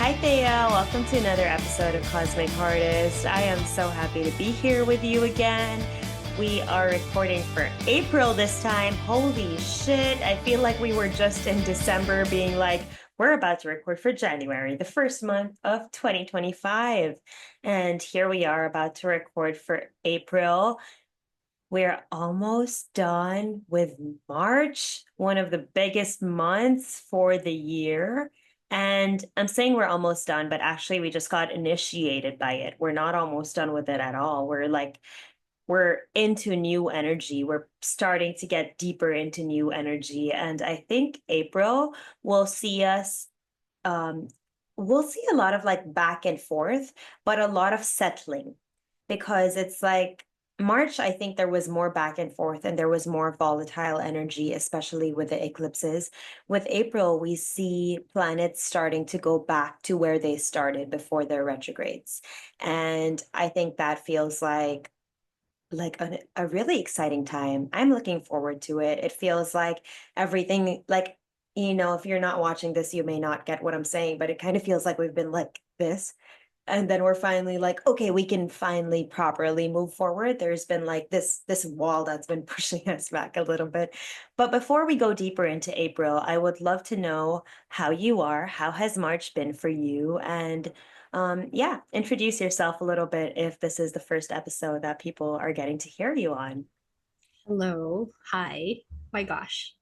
Hi, Thea. Welcome to another episode of Cosmic Artist. I am so happy to be here with you again. We are recording for April this time. Holy shit. I feel like we were just in December being like, we're about to record for January, the first month of 2025. And here we are about to record for April. We're almost done with March, one of the biggest months for the year. And I'm saying we're almost done, but actually we just got initiated by it. We're not almost done with it at all. We're into new energy. We're starting to get deeper into new energy. And I think April will see us, we'll see a lot of like back and forth, but a lot of settling because it's like March, I think there was more back and forth and there was more volatile energy, especially with the eclipses. With April, we see planets starting to go back to where they started before their retrogrades. And I think that feels like a really exciting time. I'm looking forward to it. It feels like everything, like, if you're not watching this, you may not get what I'm saying, but it kind of feels like we've been like this. And then we're finally like, okay, we can finally properly move forward. There's been like this wall that's been pushing us back a little bit. But before we go deeper into April, I would love to know how you are. How has March been for you? And yeah, introduce yourself a little bit if this is the first episode that people are getting to hear you on. Hello. Hi. My gosh.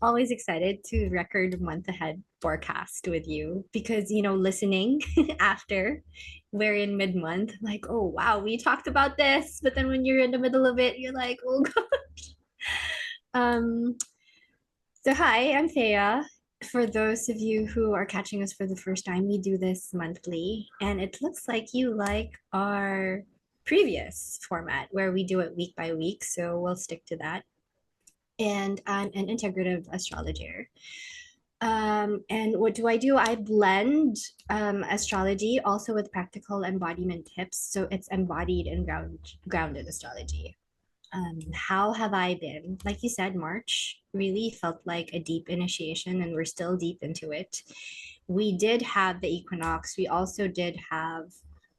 Always excited to record month ahead forecast with you because, listening after we're in mid-month, like, oh, wow, we talked about this. But then when you're in the middle of it, you're like, oh, gosh. Um, so, hi, I'm Thea. For those of you who are catching us for the first time, we do this monthly, and it looks like you like our previous format where we do it week by week. So, we'll stick to that. And I'm an integrative astrologer. And what do? I blend astrology also with practical embodiment tips. So it's embodied and grounded astrology. How have I been? Like you said, March really felt like a deep initiation, and we're still deep into it. We did have the equinox. We also did have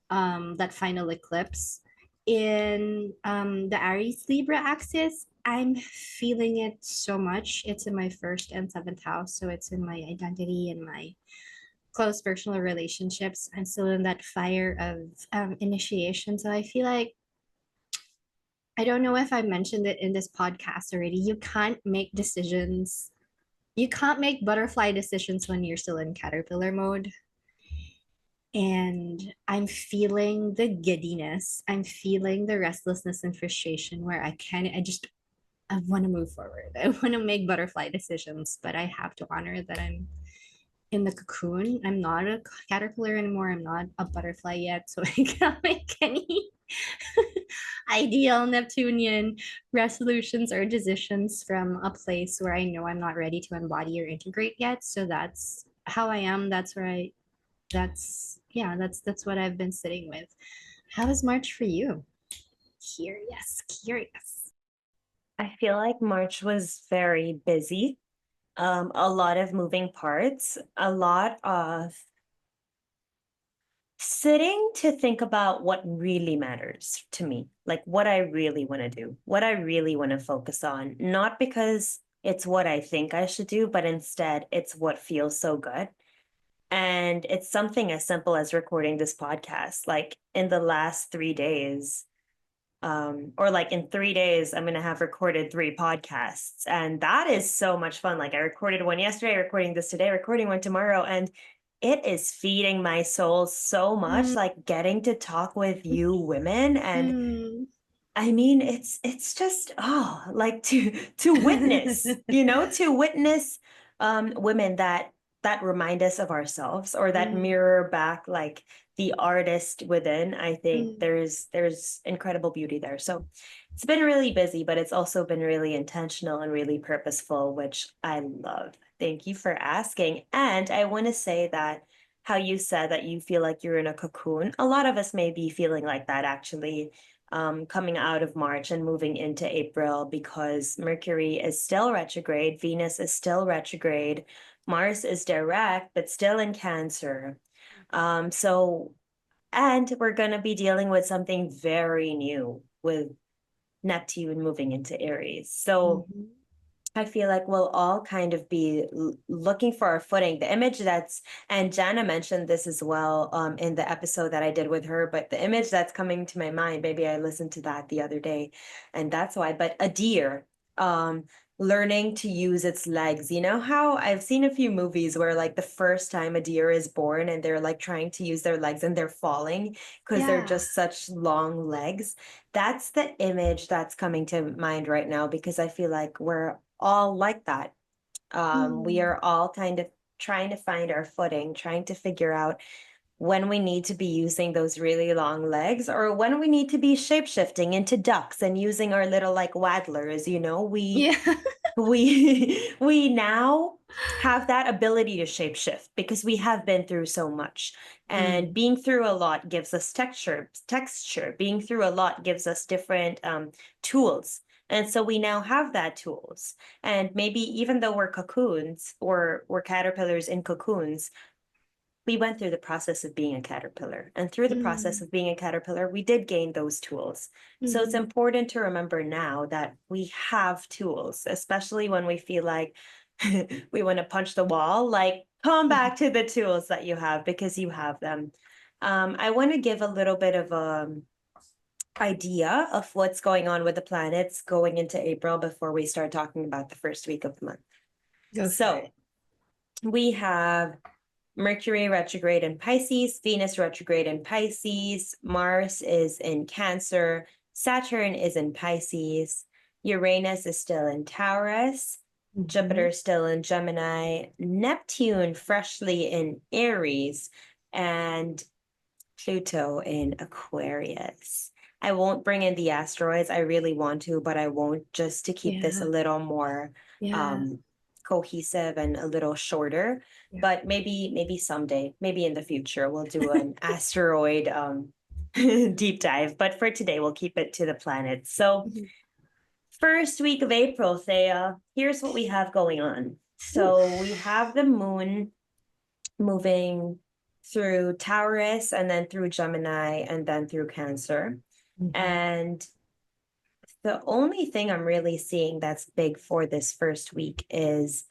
that final eclipse in the Aries Libra axis. I'm feeling it so much. It's in my first and seventh house, so it's in my identity and my close personal relationships. I'm still in that fire of initiation. So I feel like I don't know if I mentioned it in this podcast already. You can't make decisions. You can't make butterfly decisions when you're still in caterpillar mode. And I'm feeling the giddiness. I'm feeling the restlessness and frustration where I want to move forward. I want to make butterfly decisions, but I have to honor that I'm in the cocoon. I'm not a caterpillar anymore. I'm not a butterfly yet. So I can't make any ideal Neptunian resolutions or decisions from a place where I know I'm not ready to embody or integrate yet. So that's how I am. That's what I've been sitting with. How is March for you? Curious. I feel like March was very busy. A lot of moving parts, a lot of sitting to think about what really matters to me, like what I really want to do, what I really want to focus on, not because it's what I think I should do, but instead it's what feels so good. And it's something as simple as recording this podcast. Like in the last 3 days, or like in 3 days, I'm going to have recorded 3 podcasts. And that is so much fun. Like I recorded one yesterday, recording this today, recording one tomorrow. And it is feeding my soul so much, Mm, like getting to talk with you women. And mm. I mean, it's just like to witness, to witness women that remind us of ourselves or that Mm, mirror back like the artist within. I think mm. there's incredible beauty there. So it's been really busy, but it's also been really intentional and really purposeful, which I love. Thank you for asking. And I want to say that how you said that you feel like you're in a cocoon, a lot of us may be feeling like that actually coming out of March and moving into April because Mercury is still retrograde, Venus is still retrograde, Mars is direct, but still in Cancer. So, and we're going to be dealing with something very new with Neptune moving into Aries. So, Mhm. I feel like we'll all kind of be looking for our footing. The image that's, and Jana mentioned this as well in the episode that I did with her, but the image that's coming to my mind, maybe I listened to that the other day, and that's why, but a deer um, learning to use its legs. You know how I've seen a few movies where, like, the first time a deer is born and they're like trying to use their legs and they're falling because they're Yeah. just such long legs. That's the image that's coming to mind right now because I feel like we're all like that. We Mm. are all kind of trying to find our footing, trying to figure out when we need to be using those really long legs or when we need to be shape-shifting into ducks and using our little like waddlers, you know, Yeah. we now have that ability to shapeshift because we have been through so much. And Mm. being through a lot gives us texture. Being through a lot gives us different tools. And so we now have that tools. And maybe even though we're cocoons or we're caterpillars in cocoons, we went through the process of being a caterpillar. And through the process Mm. of being a caterpillar, we did gain those tools. So it's Mhm. important to remember now that we have tools, especially when we feel like we want to punch the wall. Like, come back to the tools that you have because you have them. I want to give a little bit of a idea of what's going on with the planets going into April before we start talking about the first week of the month. Go for So it. we have Mercury retrograde in Pisces, Venus retrograde in Pisces, Mars is in Cancer, Saturn is in Pisces, Uranus is still in Taurus, Mhm. Jupiter still in Gemini, Neptune freshly in Aries, and Pluto in Aquarius. I won't bring in the asteroids. I really want to, but I won't, just to keep this a Yeah. little more Yeah. um, cohesive and a little shorter. Yeah. But maybe someday, maybe in the future, we'll do an asteroid deep dive. But for today, we'll keep it to the planets. So Mhm. first week of April, Thea, here's what we have going on. So we Oof. have the moon moving through Taurus and then through Gemini and then through Cancer. Mhm. And the only thing I'm really seeing that's big for this first week is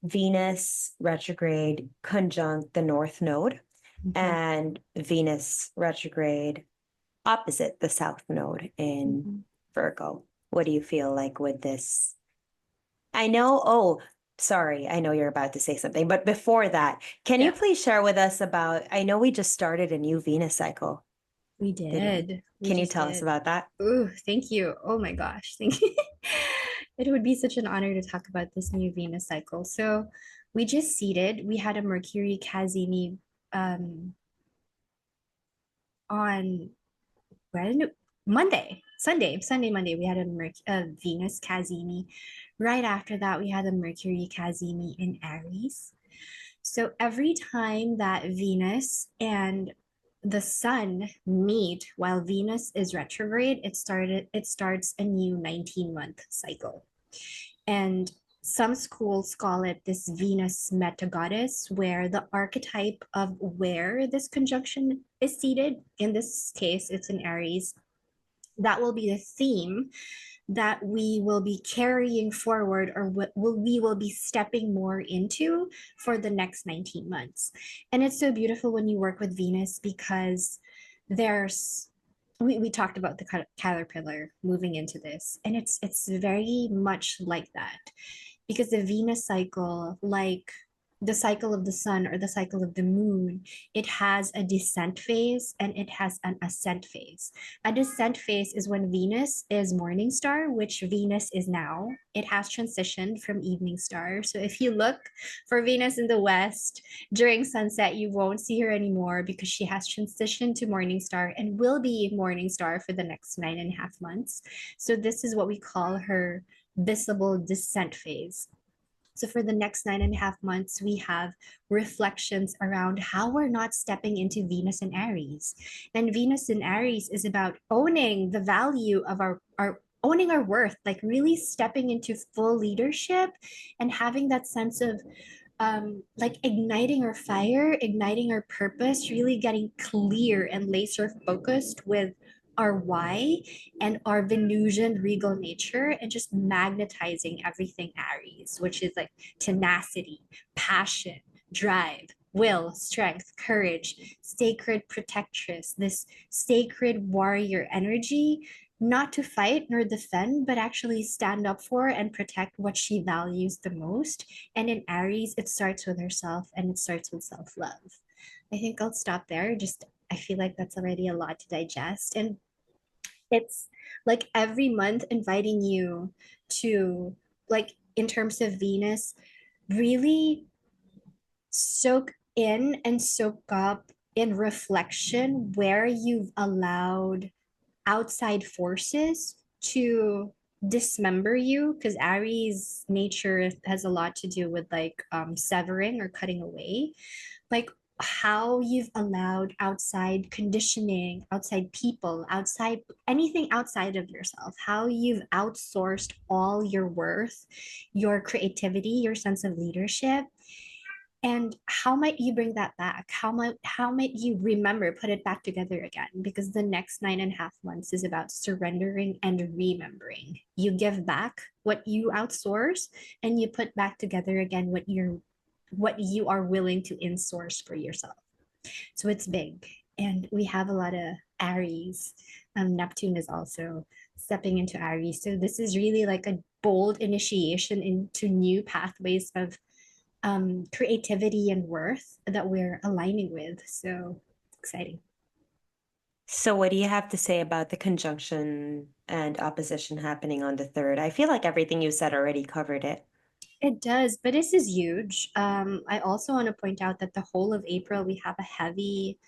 Venus retrograde conjunct the North Node Mhm. and Venus retrograde opposite the South Node in Mhm. Virgo. What do you feel like with this? I know, oh, sorry, I know you're about to say something, but before that, can you Yeah, please share with us about, I know we just started a new Venus cycle, we didn't we? did. We Can you just tell us did. about that? Ooh, thank you. Oh my gosh. Thank you. It would be such an honor to talk about this new Venus cycle. So we just seeded. We had a Mercury Casini um on when Sunday, Monday. We had a Venus Casini. Right after that, we had a Mercury Casini in Aries. So every time that Venus and the sun meet while Venus is retrograde, it starts a new 19-month cycle. And some schools call it this Venus meta goddess, where the archetype of where this conjunction is seated, in this case, it's in Aries, that will be the theme that we will be carrying forward, or what we will be stepping more into for the next 19 months. And it's so beautiful when you work with Venus because there's we talked about the caterpillar moving into this, and it's very much like that, because the Venus cycle, like the cycle of the sun or the cycle of the moon, it has a descent phase and it has an ascent phase. A descent phase is when Venus is morning star, which Venus is now. It has transitioned from evening star. So if you look for Venus in the west during sunset, you won't see her anymore because she has transitioned to morning star and will be morning star for the next 9.5 months. So this is what we call her visible descent phase. So for the next 9.5 months, we have reflections around how we're not stepping into Venus and Aries. And Venus and Aries is about owning the value of our owning our worth, like really stepping into full leadership and having that sense of like igniting our fire, igniting our purpose, really getting clear and laser focused with our why and our Venusian regal nature, and just magnetizing everything Aries, which is like tenacity, passion, drive, will, strength, courage, sacred protectress, this sacred warrior energy, not to fight nor defend, but actually stand up for and protect what she values the most. And in Aries, it starts with herself and it starts with self love. I think I'll stop there. Just, I feel like that's already a lot to digest. And it's like every month inviting you to, like, in terms of Venus, really soak in and soak up in reflection where you've allowed outside forces to dismember you, because Aries nature has a lot to do with like severing or cutting away, like how you've allowed outside conditioning, outside people, outside anything outside of yourself, how you've outsourced all your worth, your creativity, your sense of leadership, and how might you bring that back? How might you remember, put it back together again? Because the next 9.5 months is about surrendering and remembering. You give back what you outsource, and you put back together again what you are willing to insource for yourself. So it's big. And we have a lot of Aries. Neptune is also stepping into Aries. So this is really like a bold initiation into new pathways of creativity and worth that we're aligning with. So exciting. So, what do you have to say about the conjunction and opposition happening on the third? I feel like everything you said already covered it. It does, but this is huge. I also want to point out that the whole of April, we have a heavy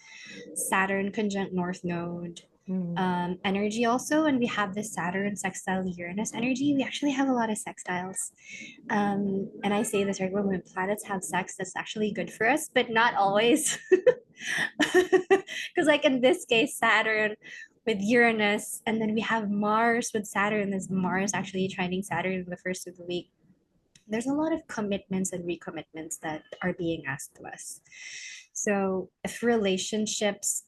Saturn conjunct North Node Mm. energy also, and we have the Saturn sextile Uranus energy. We actually have a lot of sextiles. And I say this right, when planets have sex, that's actually good for us, but not always. Because, like in this case, Saturn with Uranus, and then we have Mars with Saturn. There's Mars actually trining Saturn in the first of the week. There's a lot of commitments and recommitments that are being asked of us. So if relationships,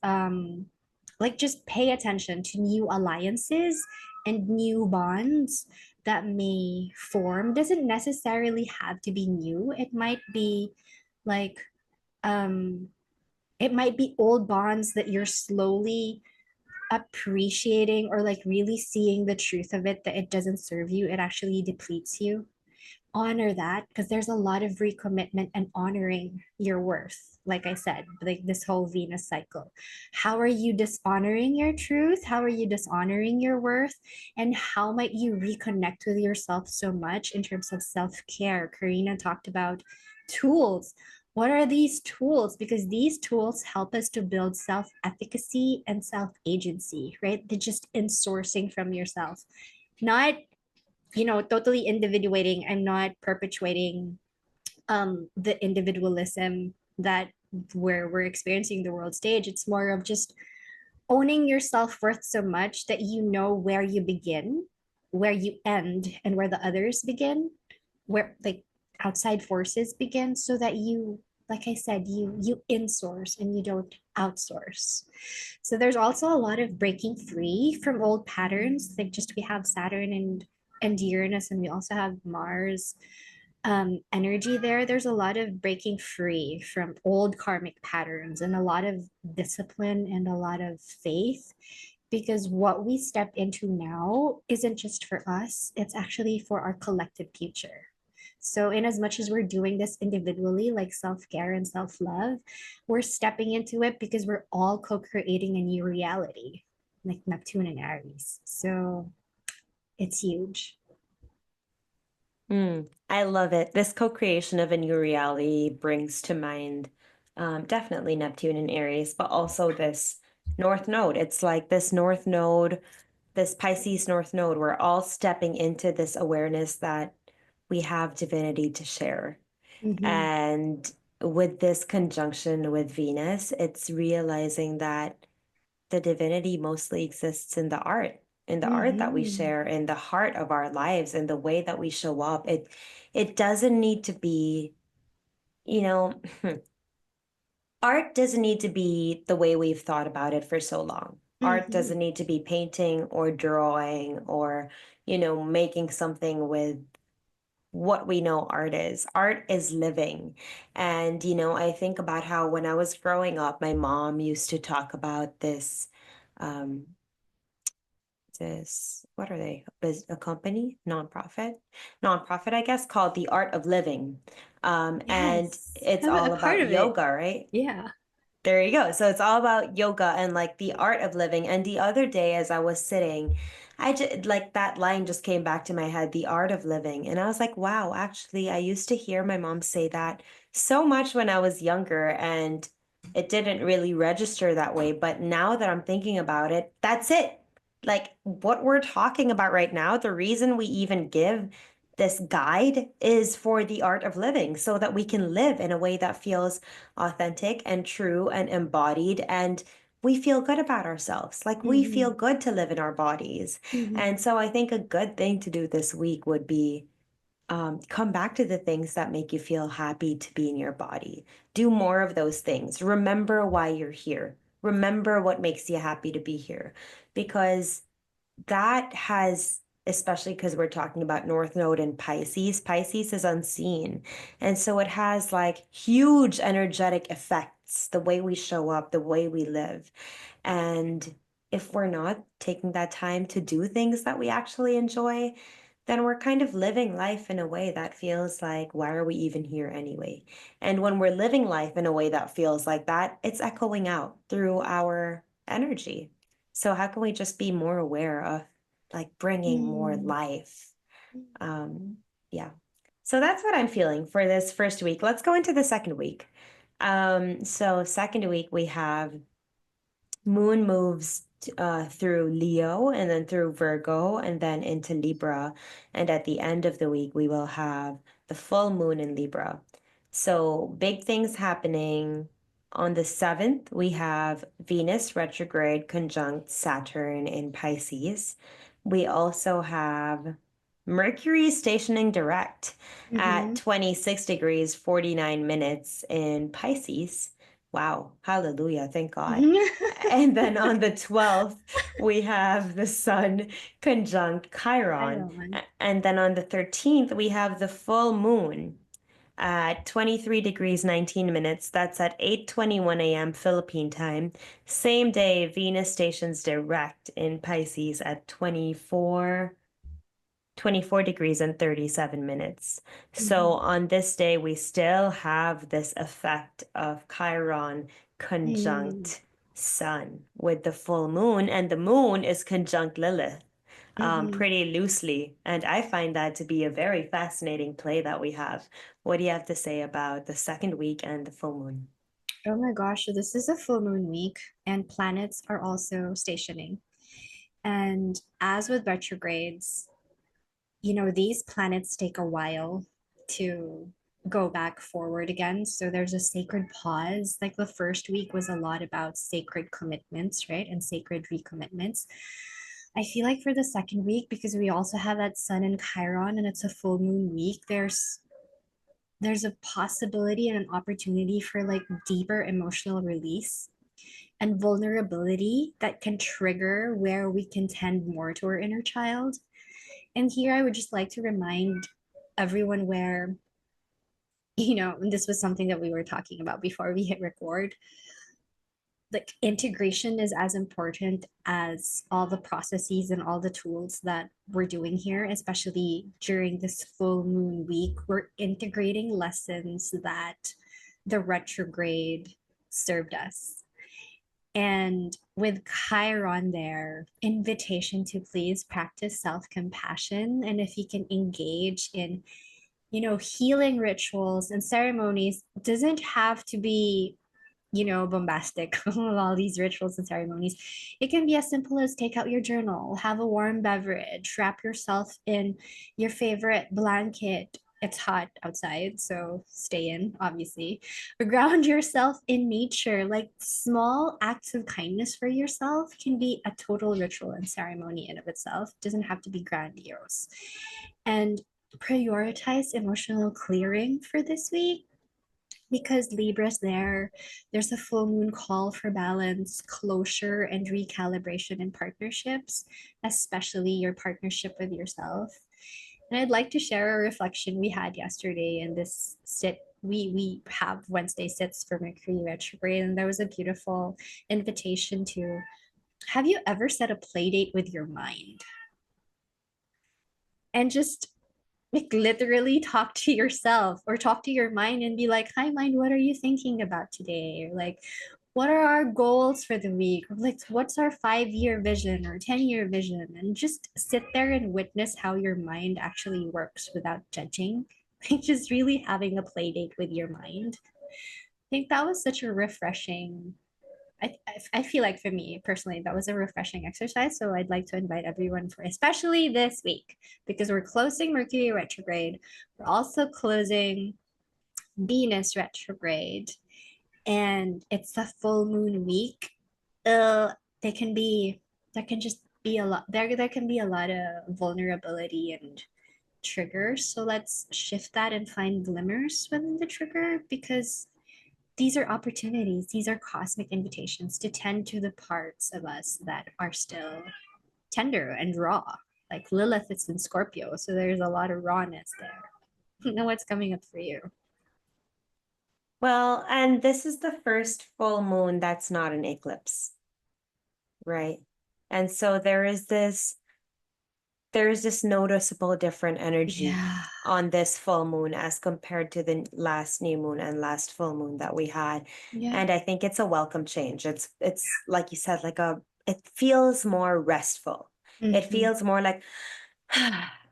like, just pay attention to new alliances and new bonds that may form. Doesn't necessarily have to be new. It might be like, um, it might be old bonds that you're slowly appreciating, or like really seeing the truth of it, that it doesn't serve you, it actually depletes you. Honor that, because there's a lot of recommitment and honoring your worth. Like I said, like this whole Venus cycle, how are you dishonoring your truth, how are you dishonoring your worth, and how might you reconnect with yourself so much in terms of self-care? Karina talked about tools. What are these tools? Because these tools help us to build self-efficacy and self-agency, right? They're just insourcing from yourself, not, totally individuating. I'm not perpetuating the individualism that where we're experiencing the world stage. It's more of just owning your self-worth so much that you know where you begin, where you end, and where the others begin, where like outside forces begin, so that you, like I said, you insource and you don't outsource. So there's also a lot of breaking free from old patterns. Like, just we have Saturn and Uranus, and we also have Mars energy there. There's a lot of breaking free from old karmic patterns, and a lot of discipline and a lot of faith, because what we step into now isn't just for us, it's actually for our collective future. So, in as much as we're doing this individually, like self care and self love, we're stepping into it because we're all co creating a new reality, like Neptune and Aries. So, it's huge. I love it. This co-creation of a new reality brings to mind definitely Neptune and Aries, but also this North Node. It's like this North Node, this Pisces North Node, we're all stepping into this awareness that we have divinity to share. Mm-hmm. And with this conjunction with Venus, it's realizing that the divinity mostly exists in the art that we Mm-hmm. share, in the heart of our lives, in the way that we show up. It doesn't need to be you know, art doesn't need to be the way we've thought about it for so long. Art Mm-hmm. doesn't need to be painting or drawing or, making something with what we know art is. Art is living. And, I think about how when I was growing up, my mom used to talk about um, what are they? A company, nonprofit, I guess, called The Art of Living. And Yes. it's I'm a all part about of it. yoga, right? Yeah. There you go. So it's all about yoga and like the art of living. And the other day, as I was sitting, I just like that line just came back to my head, the art of living. And I was like, wow, actually, I used to hear my mom say that so much when I was younger, and it didn't really register that way. But now that I'm thinking about it, that's it. Like what we're talking about right now, the reason we even give this guide is for the art of living so that we can live in a way that feels authentic and true and embodied, and we feel good about ourselves. Like we Mm-hmm. feel good to live in our bodies. Mm-hmm. And so I think a good thing to do this week would be come back to the things that make you feel happy to be in your body. Do more of those things. Remember why you're here. Remember what makes you happy to be here. Because that has, especially because we're talking about North Node and Pisces, Pisces is unseen. And so it has like huge energetic effects, the way we show up, the way we live. And if we're not taking that time to do things that we actually enjoy, then we're kind of living life in a way that feels like, why are we even here anyway? And when we're living life in a way that feels like that, it's echoing out through our energy. So how can we just be more aware of like bringing more Mm-hmm. life? Yeah. So that's what I'm feeling for this first week. Let's go into the second week. So second week we have Moon moves through Leo and then through Virgo and then into Libra. And at the end of the week, we will have the full moon in Libra. So, big things happening. On the 7th, we have Venus retrograde conjunct Saturn in Pisces. We also have Mercury stationing direct at Mm-hmm. 26 degrees 49 minutes in Pisces. Wow, hallelujah, thank God. And then on the 12th, we have the Sun conjunct Chiron. Chiron. And then on the 13th, we have the full moon at 23 degrees 19 minutes. That's at 8:21 a.m. Philippine time. Same day, Venus stations direct in Pisces at 24 degrees and 37 minutes. So Mm-hmm. on this day, we still have this effect of Chiron Mm-hmm. conjunct Sun with the full moon, and the moon is conjunct Lilith, Mm-hmm. pretty loosely. And I find that to be a very fascinating play that we have. What do you have to say about the second week and the full moon? Oh my gosh, so this is a full moon week, and planets are also stationing. And as with retrogrades, these planets take a while to go back forward again. So there's a sacred pause. Like the first week was a lot about sacred commitments, right? And sacred recommitments. I feel like for the second week, because we also have that Sun and Chiron and it's a full moon week, there's a possibility and an opportunity for like deeper emotional release and vulnerability that can trigger where we can tend more to our inner child. And here I would just like to remind everyone where, and this was something that we were talking about before we hit record, like integration is as important as all the processes and all the tools that we're doing here, especially during this full moon week. We're integrating lessons that the retrograde served us. And with Chiron there, invitation to please practice self compassion. And if you can engage in, healing rituals and ceremonies, doesn't have to be, bombastic, all these rituals and ceremonies. It can be as simple as take out your journal, have a warm beverage, wrap yourself in your favorite blanket. It's hot outside, so stay in, obviously. Or ground yourself in nature. Like small acts of kindness for yourself can be a total ritual and ceremony in of itself. It doesn't have to be grandiose. And prioritize emotional clearing for this week. because Libra's there. There's a full moon call for balance, closure, and recalibration in partnerships, especially your partnership with yourself. And I'd like to share a reflection we had yesterday in this sit. We have Wednesday sits for Mercury retrograde, and there was a beautiful invitation to, have you ever set a play date with your mind? And just like literally talk to yourself or talk to your mind and be like, hi mind, what are you thinking about today? Or like, what are our goals for the week? Or like, what's our 5 year vision or 10 year vision? And just sit there and witness how your mind actually works without judging. Like just really having a play date with your mind. I think that was such a refreshing, I feel like for me personally, that was a refreshing exercise. So I'd like to invite everyone for, especially this week, because we're closing Mercury retrograde. We're also closing Venus retrograde, and it's a full moon week. They can be, there can just be a lot, there can be a lot of vulnerability and triggers. So let's shift that and find glimmers within the trigger, because these are opportunities, these are cosmic invitations to tend to the parts of us that are still tender and raw. Like Lilith is in Scorpio, so there's a lot of rawness there. You know what's coming up for you? Well, and this is the first full moon that's not an eclipse, right? And so there is this noticeable different energy Yeah. on this full moon as compared to the last new moon and last full moon that we had. Yeah. And I think it's a welcome change. It's like you said, it feels more restful. It Mm-hmm. feels more like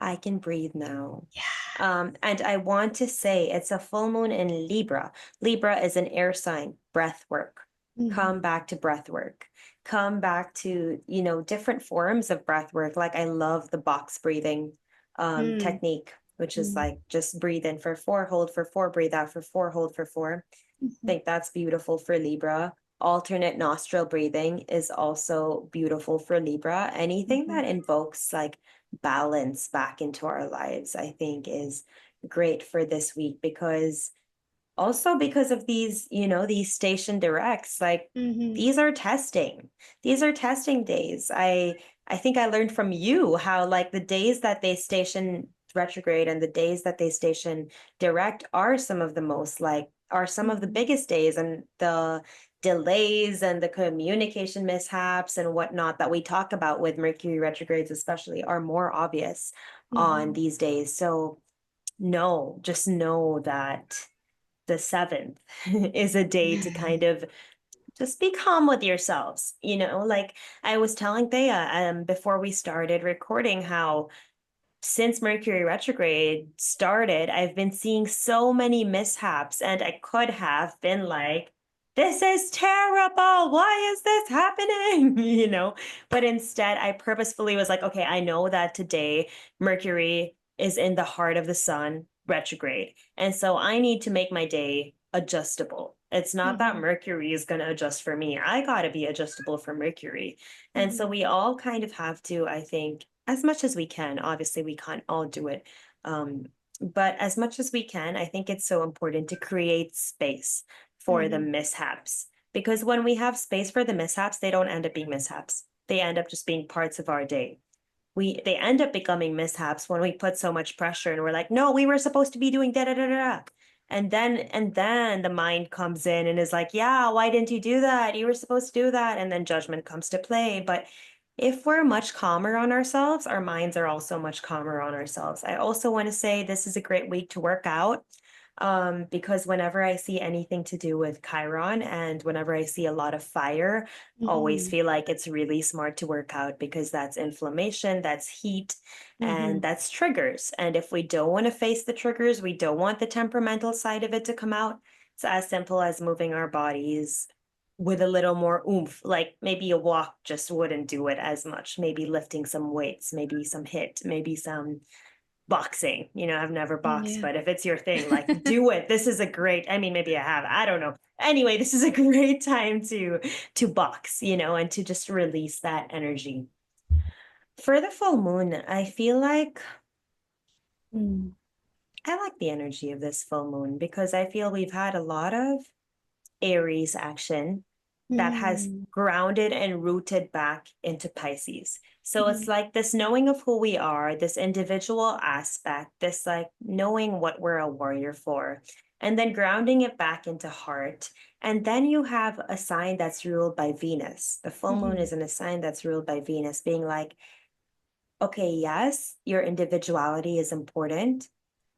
I can breathe now. Yeah. And I want to say it's a full moon in Libra. Libra is an air sign, breath work. Mm-hmm. Come back to breath work. Come back to, different forms of breath work. Like I love the box breathing technique, which is Mm-hmm. like just breathe in for four, hold for four, breathe out for four, hold for four. I think that's beautiful for Libra. Alternate nostril breathing is also beautiful for Libra. Anything Mm-hmm. that invokes like balance back into our lives, I think is great for this week because also because of these station directs, like Mm-hmm. these are testing. These are testing days. I think I learned from you how like the days that they station retrograde and the days that they station direct are some of the most like are some of the Mm-hmm. biggest days, and the delays and the communication mishaps and whatnot that we talk about with Mercury retrogrades especially are more obvious on Mm-hmm. these days. So no, just know that the 7th is a day to kind of just be calm with yourselves. Like I was telling Thea before we started recording how since Mercury retrograde started, I've been seeing so many mishaps, and I could have been like, this is terrible. Why is this happening? But instead, I purposefully was like, okay, I know that today Mercury is in the heart of the sun retrograde. And so I need to make my day adjustable. It's not that Mm-hmm. Mercury is going to adjust for me. I got to be adjustable for Mercury. And so Mm-hmm. we all kind of have to, I think, as much as we can. Obviously, we can't all do it. Um, but as much as we can, I think it's so important to create space for the Mm-hmm. mishaps. Because when we have space for the mishaps, they don't end up being mishaps. They end up just being parts of our day. They end up becoming mishaps when we put so much pressure and we're like, no, we were supposed to be doing da da da da. And then the mind comes in and is like, yeah, why didn't you do that? You were supposed to do that. And then judgment comes to play. But if we're much calmer on ourselves, our minds are also much calmer on ourselves. I also want to say this is a great week to work out, because whenever I see anything to do with Chiron and whenever I see a lot of fire, always Mm-hmm. feel like it's really smart to work out because that's inflammation, that's heat, Mm-hmm. and that's triggers. And if we don't want to face the triggers, we don't want the temperamental side of it to come out. It's as simple as moving our bodies with a little more oomph. Like maybe a walk just wouldn't do it as much. Maybe lifting some weights, maybe some hit, maybe some boxing. I've never boxed, Yeah. but if it's your thing, like do it. This is a great, I mean, maybe I have, I don't know. Anyway, this is a great time to box, and to just release that energy. For the full moon, I feel like Mm. I like the energy of this full moon because I feel we've had a lot of Aries action that has Mm, grounded and rooted back into Pisces. So it's mhm, like this knowing of who we are, this individual aspect, this like knowing what we're a warrior for, and then grounding it back into heart. And then you have a sign that's ruled by Venus. The full moon mhm, is in a sign that's ruled by Venus, being like, okay, yes, your individuality is important,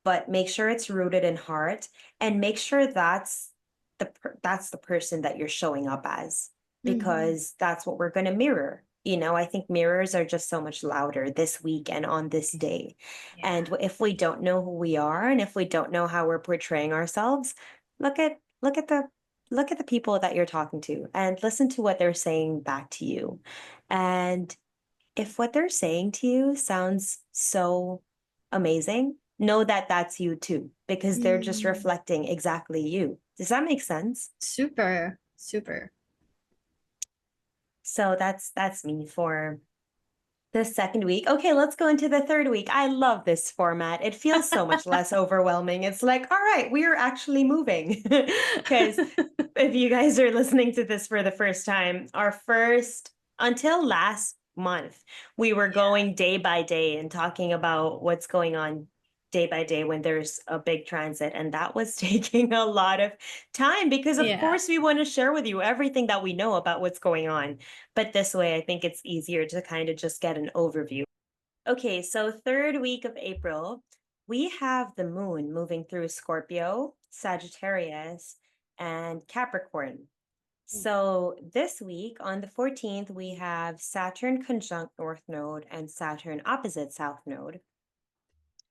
but make sure it's rooted in heart and make sure that's the person that you're showing up as mhm. because that's what we're going to mirror. You know, I think mirrors are just so much louder this week and on this day. Yeah. And if we don't know who we are and if we don't know how we're portraying ourselves, look at look at the look at the people that you're talking to and listen to what they're saying back to you. And if what they're saying to you sounds so amazing, know that that's you too, because they're just Mm, reflecting exactly you. Does that make sense? super, super. So that's me for the second week. Okay, let's go into the third week. I love this format. It feels so much less overwhelming. It's like, all right, we are actually moving. Because if you guys are listening to this for the first time, our first, until last month, we were Yeah. going day by day and talking about what's going on day by day when there's a big transit. And that was taking a lot of time because, of Yeah. course, we want to share with you everything that we know about what's going on. But this way, I think it's easier to kind of just get an overview. Okay, so third week of April, we have the moon moving through Scorpio, Sagittarius, and Capricorn. So this week on the 14th, we have Saturn conjunct North Node and Saturn opposite South Node.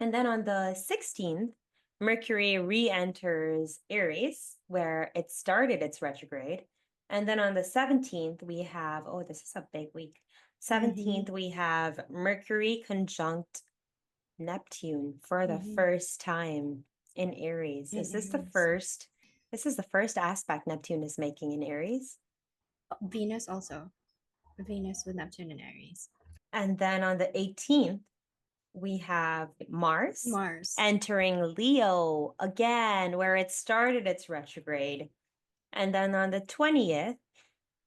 And then on the 16th, Mercury re-enters Aries, where it started its retrograde. And then on the 17th, we have, oh, this is a big week. Mm-hmm. 17th, we have Mercury conjunct Neptune for the Mm-hmm. first time in Aries. In Is this the Aries. first? This is the first aspect Neptune is making in Aries. Venus also. Venus with Neptune and Aries. And then on the 18th, we have Mars Mars. entering Leo again, where it started its retrograde. And then on the 20th,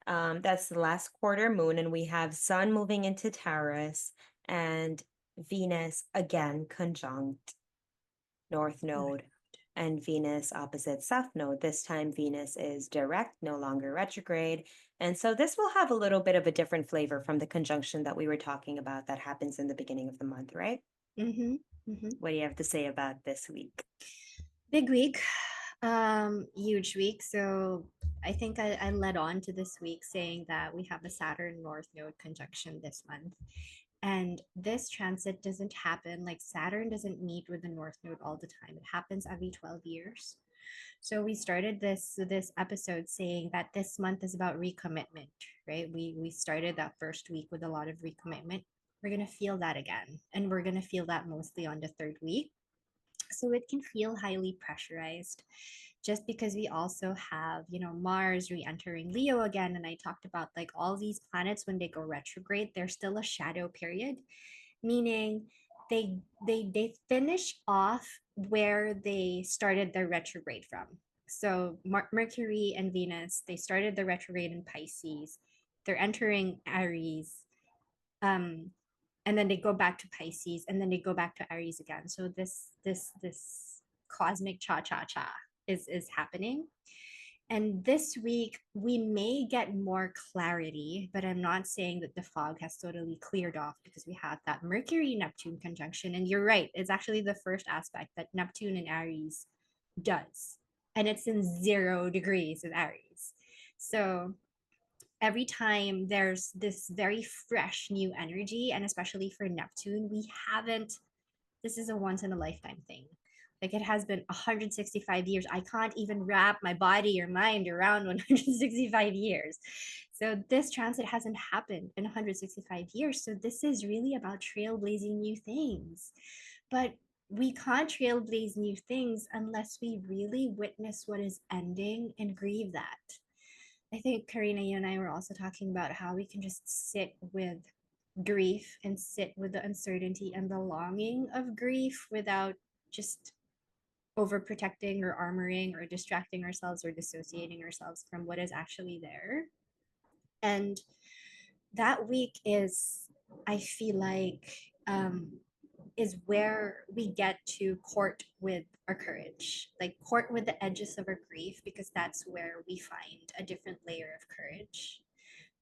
that's the last quarter moon, and we have Sun moving into Taurus and Venus again conjunct North North. Node and Venus opposite South Node. This time, Venus is direct, no longer retrograde. And so this will have a little bit of a different flavor from the conjunction that we were talking about that happens in the beginning of the month, right? Mm-hmm. Mm-hmm. What do you have to say about this week? Big week. Huge week. So I think I led on to this week saying that we have a Saturn North Node conjunction this month. And this transit doesn't happen, like Saturn doesn't meet with the North Node all the time. It happens every 12 years. So we started this episode saying that this month is about recommitment, right? We started that first week with a lot of recommitment. We're gonna feel that again, and we're gonna feel that mostly on the third week. So it can feel highly pressurized just because we also have, Mars re-entering Leo again. And I talked about like all these planets when they go retrograde, there's still a shadow period, meaning they finish off where they started their retrograde from. So Mercury and Venus, they started the retrograde in Pisces. They're entering Aries. Um, and then they go back to Pisces, and then they go back to Aries again. So this cosmic cha is happening. And this week we may get more clarity, but I'm not saying that the fog has totally cleared off because we have that Mercury Neptune conjunction. And you're right, it's actually the first aspect that Neptune and Aries does. And it's in 0 degrees of Aries. So every time there's this very fresh new energy, and especially for Neptune, we haven't, this is a once in a lifetime thing. Like it has been 165 years. I can't even wrap my body or mind around 165 years. So this transit hasn't happened in 165 years. So this is really about trailblazing new things. But we can't trailblaze new things unless we really witness what is ending and grieve that. I think Karina, you and I were also talking about how we can just sit with grief and sit with the uncertainty and the longing of grief without just overprotecting or armoring or distracting ourselves or dissociating ourselves from what is actually there. And that week is, I feel like, is where we get to court with our courage, like court with the edges of our grief, because that's where we find a different layer of courage.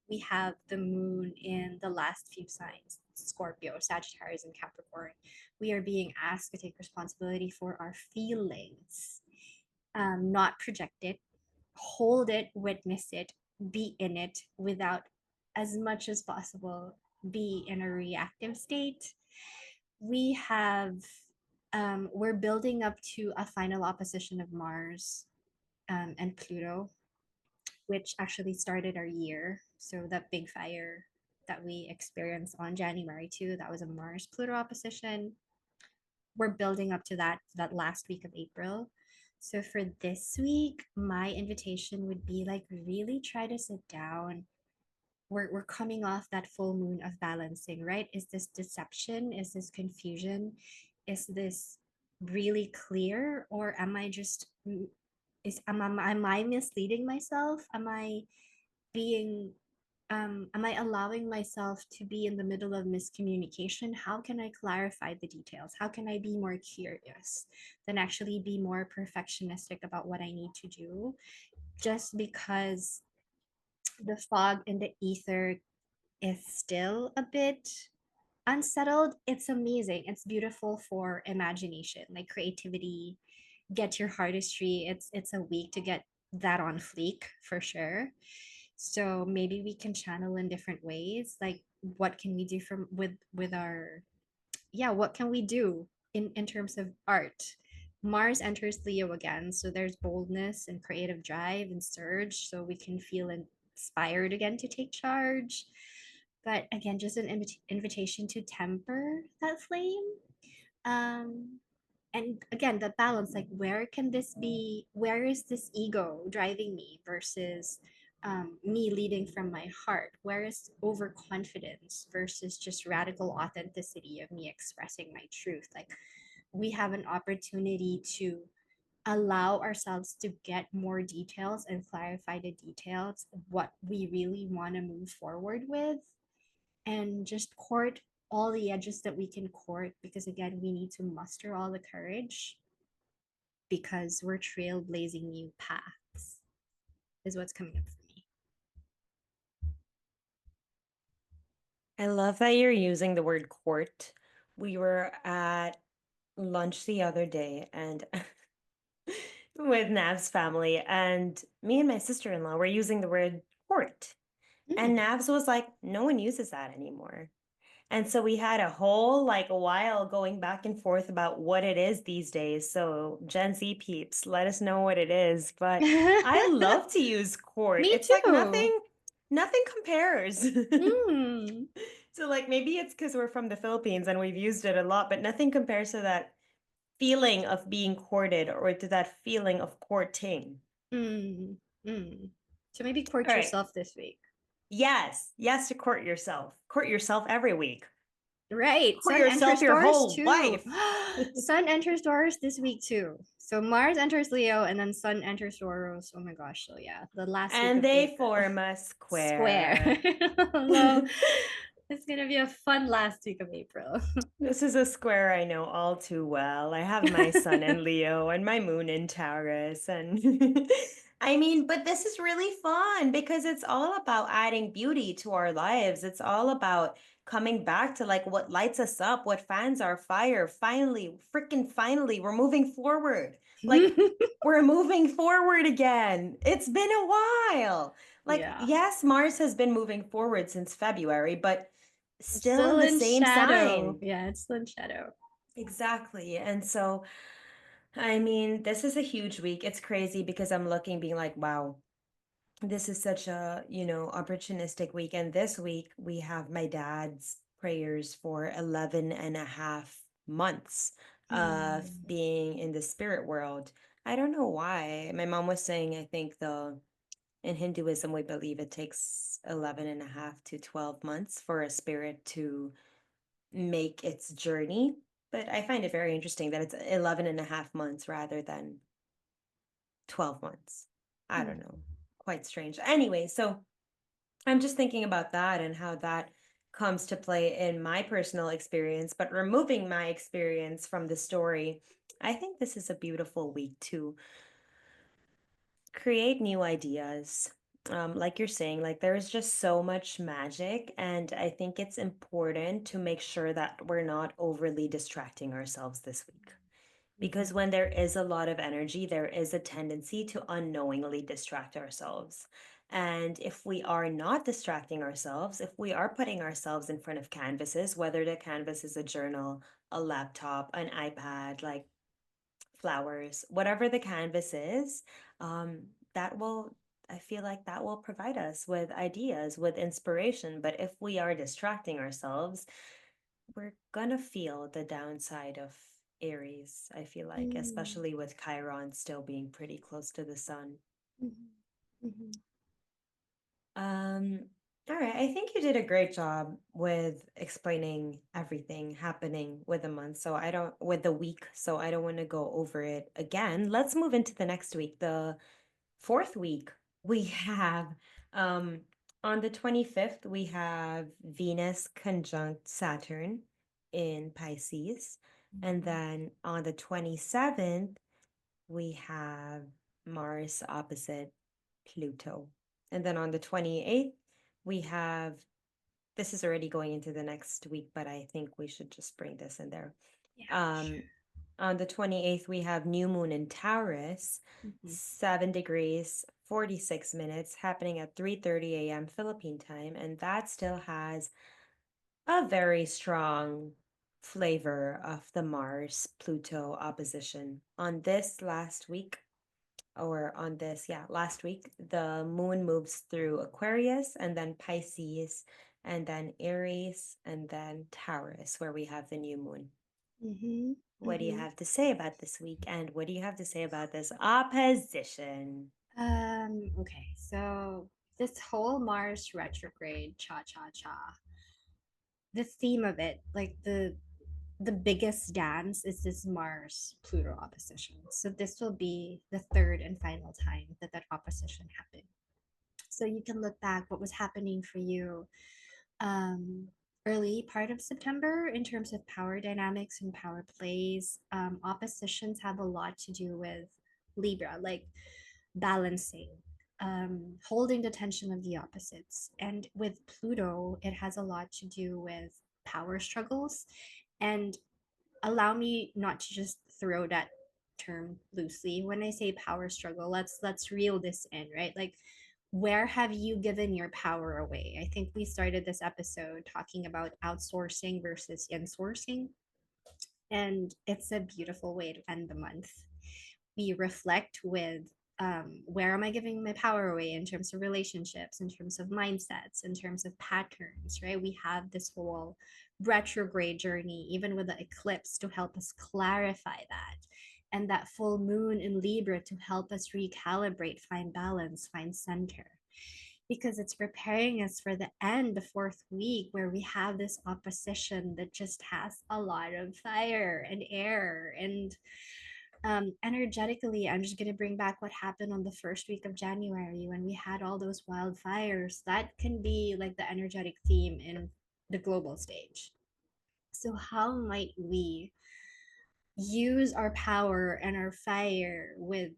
We have the moon in the last few signs: Scorpio, Sagittarius, and Capricorn. We are being asked to take responsibility for our feelings, not project it, hold it, witness it, be in it without, as much as possible, be in a reactive state. We have, we're building up to a final opposition of Mars and Pluto, which actually started our year. So that big fire that we experienced on January 2, that was a Mars Pluto opposition. We're building up to that last week of April. So for this week, my invitation would be like really try to sit down. We're coming off that full moon of balancing, right? Is this deception? Is this confusion? Is this really clear? Or am I just am I misleading myself? Being am I allowing myself to be in the middle of miscommunication? How can I clarify the details? How can I be more curious than actually be more perfectionistic about what I need to do? Just because the fog in the ether is still a bit unsettled, it's amazing. It's beautiful for imagination, like creativity, get your artistry. It's a week to get that on fleek for sure. So maybe we can channel in different ways. Like what can we do from with our, yeah, what can we do in terms of art? Mars enters Leo again, so there's boldness and creative drive and surge, so we can feel inspired again to take charge. But again, just an invitation to temper that flame. Um, and again, the balance, like where can this be, where is this ego driving me versus me leading from my heart? Where is overconfidence versus just radical authenticity of me expressing my truth? Like we have an opportunity to allow ourselves to get more details and clarify the details of what we really want to move forward with, and just court all the edges that we can court, because again, we need to muster all the courage because we're trailblazing new paths, is what's coming up for me. I love that you're using the word court. We were at lunch the other day and with Nav's family, and me and my sister-in-law were using the word court. And Mm. Navs was like, no one uses that anymore. And so we had a whole like a while going back and forth about what it is these days. So Gen Z peeps, let us know what it is. But I love to use court. Me It's like too. nothing compares. Mm. So like maybe it's because we're from the Philippines and we've used it a lot, but nothing compares to that feeling of being courted or to that feeling of courting. Mm. Mm. So maybe All court right. yourself this week. Yes. Yes, to court yourself. Court yourself every week. Right. Court Sun yourself enters your Taurus whole too. life. Sun enters Taurus this week too. So Mars enters Leo and then Sun enters Taurus. Oh my gosh. So yeah, the last week And of they April. form a Square. square. So it's gonna be a fun last week of April. This is a square I know all too well. I have my sun in Leo and my moon in Taurus. And I mean, but this is really fun because it's all about adding beauty to our lives. It's all about coming back to like what lights us up, what fans our fire. Finally, freaking finally, we're moving forward. Like, we're moving forward again. It's been a while. Like, Yeah. yes, Mars has been moving forward since February, but It's still still in the in same shadow. sign. Yeah, it's still in shadow. Exactly. And so, I mean, this is a huge week. It's crazy because I'm looking, being like, wow, this is such a, opportunistic week. And this week we have my dad's prayers for 11 and a half months of Mm. being in the spirit world. I don't know why. My mom was saying, I think in Hinduism, we believe it takes 11 and a half to 12 months for a spirit to make its journey. But I find it very interesting that it's 11 and a half months rather than 12 months. I Hmm. don't know. Quite strange. Anyway, so I'm just thinking about that and how that comes to play in my personal experience, but removing my experience from the story, I think this is a beautiful week to create new ideas. Like you're saying, like there is just so much magic, and I think it's important to make sure that we're not overly distracting ourselves this week. Hmm. Because when there is a lot of energy, there is a tendency to unknowingly distract ourselves. And if we are not distracting ourselves, if we are putting ourselves in front of canvases, whether the canvas is a journal, a laptop, an iPad, like flowers, whatever the canvas is, that will, I feel like that will provide us with ideas, with inspiration. But if we are distracting ourselves, we're gonna feel the downside of Aries, I feel like, Hmm. especially with Chiron still being pretty close to the sun. Hmm. Hmm. Um, all right, I think you did a great job with explaining everything happening with the month. So I don't, with the week, so I don't want to go over it again. Let's move into the next week, the fourth week. We have, um, on the 25th, we have Venus conjunct Saturn in Pisces. And then on the 27th, we have Mars opposite Pluto. And then on the 28th, we have, this is already going into the next week, but I think we should just bring this in there. Yeah, Um, sure. on the 28th, we have new moon in Taurus, Hmm. 7 degrees, 46 minutes, happening at 3:30 a.m. Philippine time. And that still has a very strong flavor of the Mars Pluto opposition. On this last week, or on this, yeah, last week, the moon moves through Aquarius and then Pisces and then Aries and then Taurus, where we have the new moon. Hmm. What do you Hmm. have to say about this week? And what do you have to say about this opposition? Okay, so this whole Mars retrograde, cha cha cha, the theme of it, like the biggest dance is this Mars Pluto opposition. So this will be the third and final time that that opposition happened. So you can look back what was happening for you um, early part of September in terms of power dynamics and power plays. Oppositions have a lot to do with Libra, like balancing, holding the tension of the opposites. And with Pluto, it has a lot to do with power struggles. And allow me not to just throw that term loosely. When I say power struggle, let's reel this in, right? Like where have you given your power away? I think we started this episode talking about outsourcing versus insourcing, and it's a beautiful way to end the month. We reflect with where am I giving my power away in terms of relationships, in terms of mindsets, in terms of patterns, right? We have this whole retrograde journey, even with the eclipse, to help us clarify that. And that full moon in Libra to help us recalibrate, find balance, find center, because it's preparing us for the end, the fourth week, where we have this opposition that just has a lot of fire and air. And energetically, I'm just going to bring back what happened on the first week of January when we had all those wildfires. That can be like the energetic theme in the global stage. So, how might we use our power and our fire with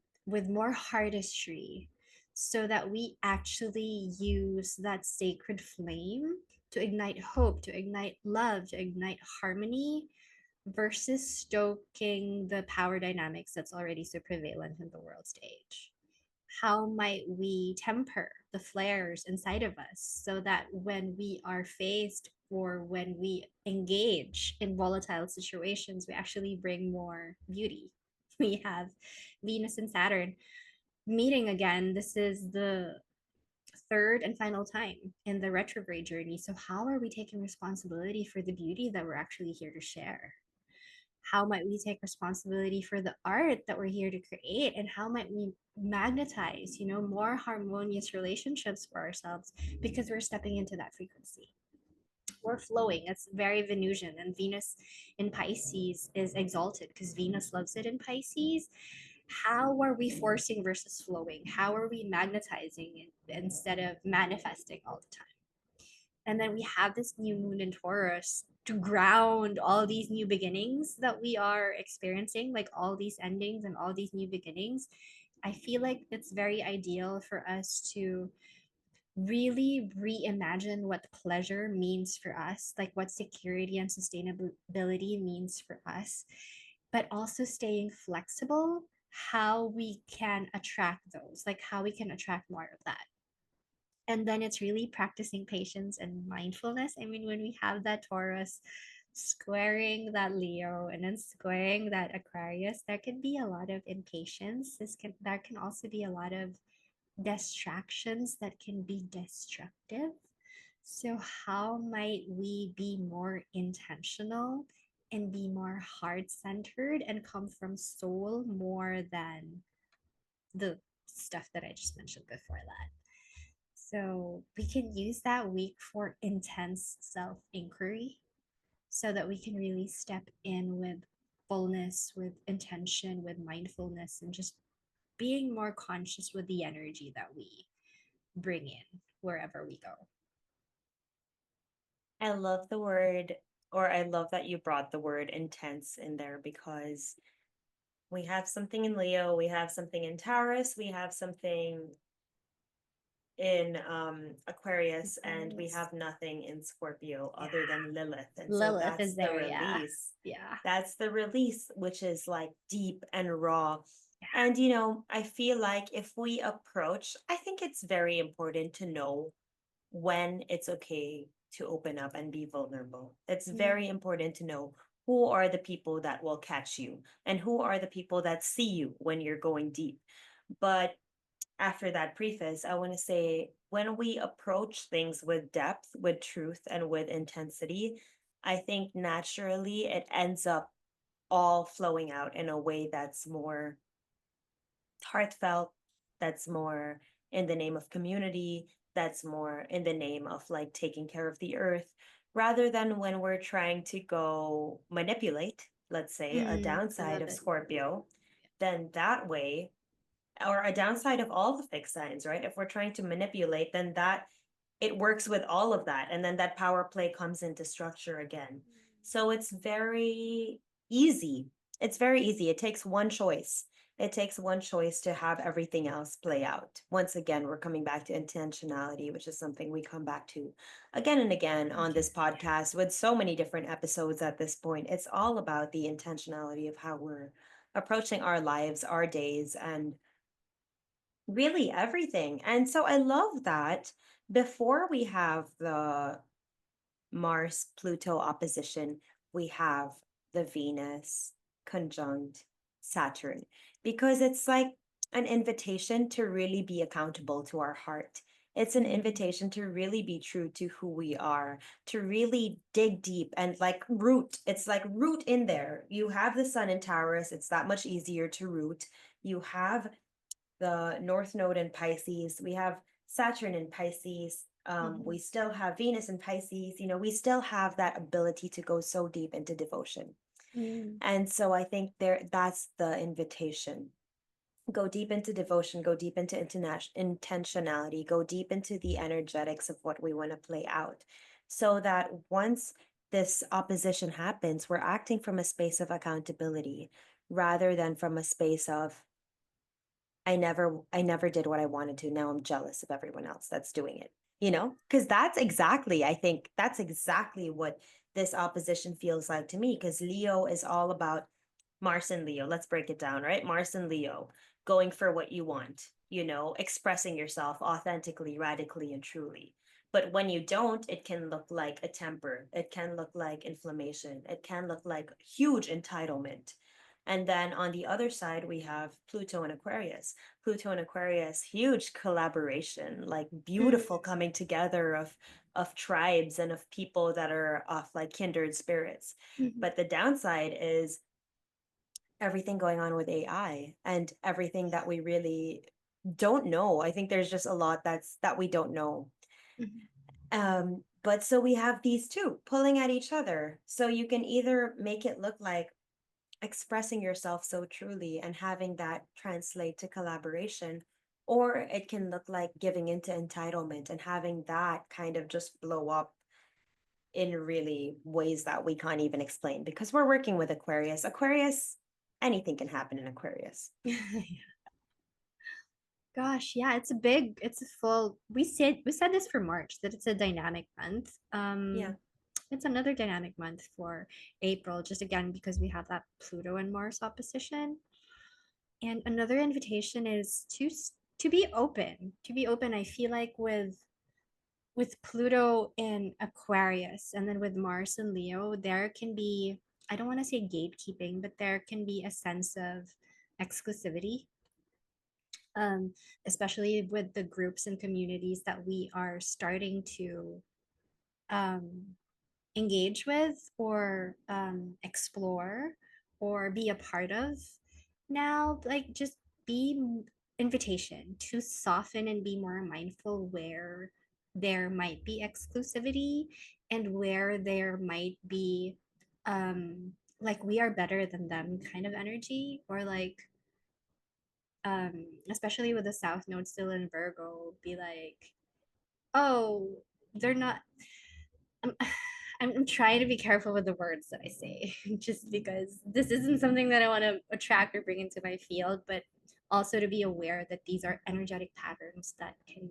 more artistry so that we actually use that sacred flame to ignite hope, to ignite love, to ignite harmony versus stoking the power dynamics that's already so prevalent in the world stage? How might we temper the flares inside of us so that when we are faced or when we engage in volatile situations, we actually bring more beauty? We have Venus and Saturn meeting again. This is the third and final time in the retrograde journey. So, how are we taking responsibility for the beauty that we're actually here to share? How might we take responsibility for the art that we're here to create, and how might we magnetize, more harmonious relationships for ourselves because we're stepping into that frequency? we're flowing. It's very Venusian, and Venus in Pisces is exalted because Venus loves it in Pisces. How are we forcing versus flowing? How are we magnetizing it instead of manifesting all the time? And then we have this new moon in Taurus to ground all these new beginnings that we are experiencing, like all these endings and all these new beginnings. I feel like it's very ideal for us to really reimagine what pleasure means for us, like what security and sustainability means for us, but also staying flexible how we can attract those, like how we can attract more of that. And then it's really practicing patience and mindfulness. I mean, when we have that Taurus squaring that Leo and then squaring that Aquarius, there can be a lot of impatience. There can also be a lot of distractions that can be destructive. So how might we be more intentional and be more heart-centered and come from soul more than the stuff that I just mentioned before that? So we can use that week for intense self inquiry so that we can really step in with fullness, with intention, with mindfulness, and just being more conscious with the energy that we bring in wherever we go. I love the word, or I love that you brought the word intense in there because we have something in Leo, we have something in Taurus, we have something in Aquarius, and we Aquarius. have nothing in Scorpio Yeah. other than Lilith. And so Lilith that's is the there, yeah. release. Yeah. That's the release, which is like deep and raw. Yeah. And I feel like if we approach, I think it's very important to know when it's okay to open up and be vulnerable. It's Mm. very important to know who are the people that will catch you and who are the people that see you when you're going deep. But after that preface, I want to say when we approach things with depth, with truth, and with intensity, I think naturally it ends up all flowing out in a way that's more heartfelt, that's more in the name of community, that's more in the name of like taking care of the earth, rather than when we're trying to go manipulate, let's say, a I downside love of it. Scorpio, then that way, or a downside of all the fixed signs, right? If we're trying to manipulate, then that it works with all of that. And then that power play comes into structure again. So it's very easy. It's very easy. It takes one choice. It takes one choice to have everything else play out. Once again, we're coming back to intentionality, which is something we come back to again and again on this podcast with so many different episodes at this point. It's all about the intentionality of how we're approaching our lives, our days, and really everything. And so I love that before we have the Mars Pluto opposition, we have the Venus conjunct Saturn, because it's like an invitation to really be accountable to our heart. It's an Mm. invitation to really be true to who we are, to really dig deep and like root. It's like root in there. You have the sun in Taurus, it's that much easier to root. You have the North Node in Pisces. We have Saturn in Pisces. We still have Venus in Pisces. We still have that ability to go so deep into devotion. Mm. And so I think that's the invitation. Go deep into devotion, go deep into intentionality, go deep into the energetics of what we want to play out. So that once this opposition happens, we're acting from a space of accountability rather than from a space of I never did what I wanted to. Now I'm jealous of everyone else that's doing it. Because I think that's exactly what this opposition feels like to me. Because Leo is all about Mars and Leo. Let's break it down, right? Mars and Leo, going for what you want, expressing yourself authentically, radically, and truly. But when you don't, it can look like a temper. It can look like inflammation. It can look like huge entitlement. And then on the other side, we have Pluto and Aquarius. Pluto and Aquarius, huge collaboration, like Mm. beautiful coming together of tribes and of people that are of like kindred spirits. Mhm. But the downside is everything going on with AI and everything that we really don't know. I think there's just a lot that we don't know. Mhm. But so we have these two pulling at each other. So you can either make it look like expressing yourself so truly and having that translate to collaboration, or it can look like giving into entitlement and having that kind of just blow up in really ways that we can't even explain because we're working with Aquarius. Aquarius, anything can happen in Aquarius. Gosh, yeah, it's a full, we said this for March that it's a dynamic month. Yeah. It's another dynamic month for April, just again because we have that Pluto and Mars opposition. And another invitation is to be open. To be open, I feel like with Pluto in Aquarius and then with Mars and Leo, there can be, I don't want to say gatekeeping, but there can be a sense of exclusivity, um, especially with the groups and communities that we are starting to um, engage with or explore or be a part of now. Like, just be invitation to soften and be more mindful where there might be exclusivity and where there might be like we are better than them kind of energy, or like especially with the south node still in Virgo, be like, oh, they're not, I'm, I'm trying to be careful with the words that I say, just because this isn't something that I want to attract or bring into my field, but also to be aware that these are energetic patterns that can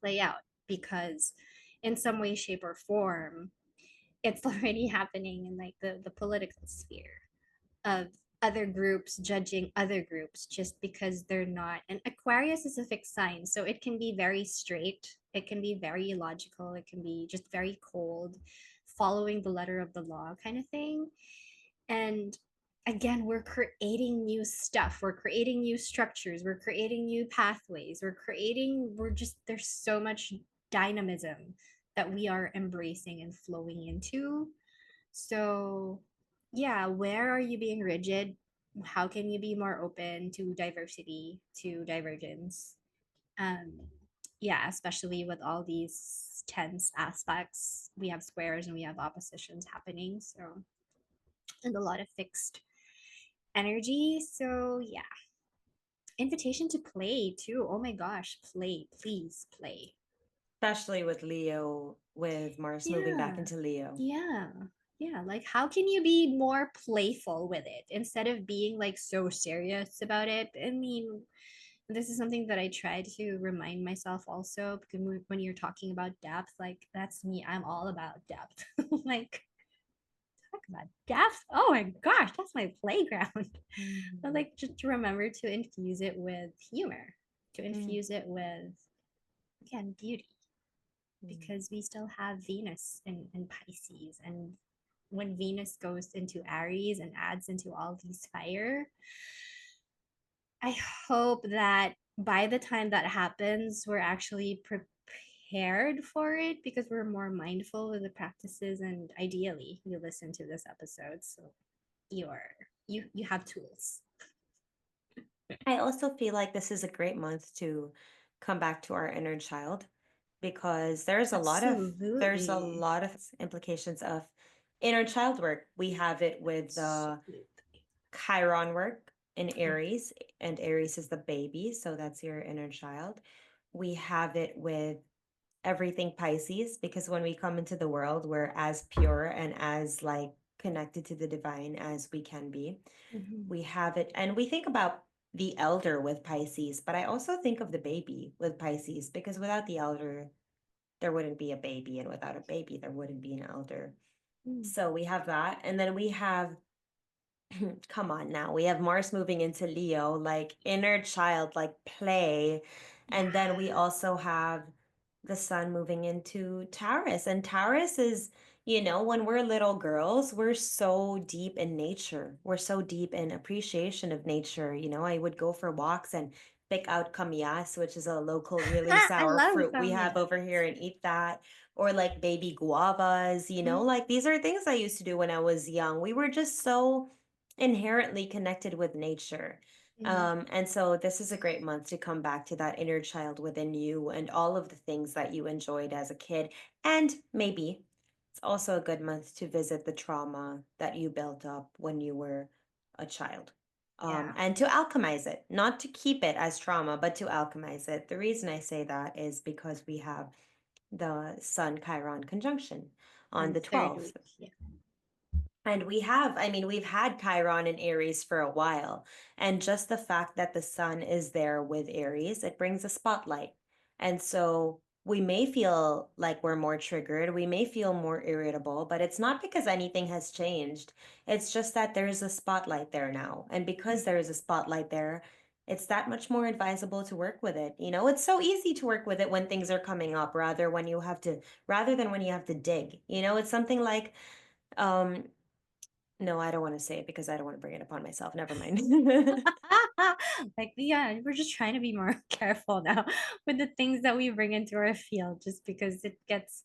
play out, because in some way, shape, or form, it's already happening in like the political sphere of other groups judging other groups just because they're not. And Aquarius is a fixed sign, so it can be very straight, it can be very illogical, it can be just very cold, following the letter of the law kind of thing. And again, we're creating new stuff, we're creating new structures, we're creating new pathways, we're just, there's so much dynamism that we are embracing and flowing into. So, yeah, where are you being rigid? How can you be more open to diversity, to divergence? Um, yeah, especially with all these tense aspects. We have squares and we have oppositions happening. So, and a lot of fixed energy. So, yeah, invitation to play too. Oh my gosh, play, please play. Especially with Leo, with Mars moving back Yeah. into Leo. Yeah. Yeah. Like, how can you be more playful with it instead of being like so serious about it? I mean, this is something that I try to remind myself also, because when you're talking about depth, like, that's me. I'm all about depth. Like, talk about depth. Oh my gosh, that's my playground. But Mm. like, just to remember to infuse it with humor, to Mm. infuse it with, again, beauty, Mm. because we still have Venus in Pisces. And when Venus goes into Aries and adds into all these fire, I hope that by the time that happens, we're actually prepared for it, because we're more mindful of the practices, and ideally you listen to this episode so you're you have tools. I also feel like this is a great month to come back to our inner child because there's a Absolutely. lot of implications of inner child work. We have it with the Absolutely. Chiron work in Aries, and Aries is the baby, so that's your inner child. We have it with everything Pisces because when we come into the world, we're as pure and as like connected to the divine as we can be. Mhm. We have it, and we think about the elder with Pisces, but I also think of the baby with Pisces because without the elder, there wouldn't be a baby, and without a baby, there wouldn't be an elder. Mm. So we have that, and then we have come on now. We have Mars moving into Leo, like inner child, like play. And Yeah. then we also have the sun moving into Taurus. And Taurus is, when we're little girls, we're so deep in nature. We're so deep in appreciation of nature. I would go for walks and pick out kamyas, which is a local really I sour love fruit we them, have over here, yes. and eat that. Or like baby guavas, Mm. like these are things I used to do when I was young. We were just so inherently connected with nature. And so this is a great month to come back to that inner child within you and all of the things that you enjoyed as a kid. And maybe it's also a good month to visit the trauma that you built up when you were a child. Yeah. And to alchemize it, not to keep it as trauma, but to alchemize it. The reason I say that is because we have the Sun Chiron conjunction on And the third 12th. week. Yeah. And I mean, we've had Chiron in Aries for a while. And just the fact that the sun is there with Aries, it brings a spotlight. And so we may feel like we're more triggered, we may feel more irritable, but it's not because anything has changed. It's just that there's a spotlight there now. And because there is a spotlight there, it's that much more advisable to work with it. You know, it's so easy to work with it when things are coming up rather than when you have to dig. You know, it's something like, um, no, I don't want to say it because I don't want to bring it upon myself. Never mind. Like, yeah, we're just trying to be more careful now with the things that we bring into our field, just because it gets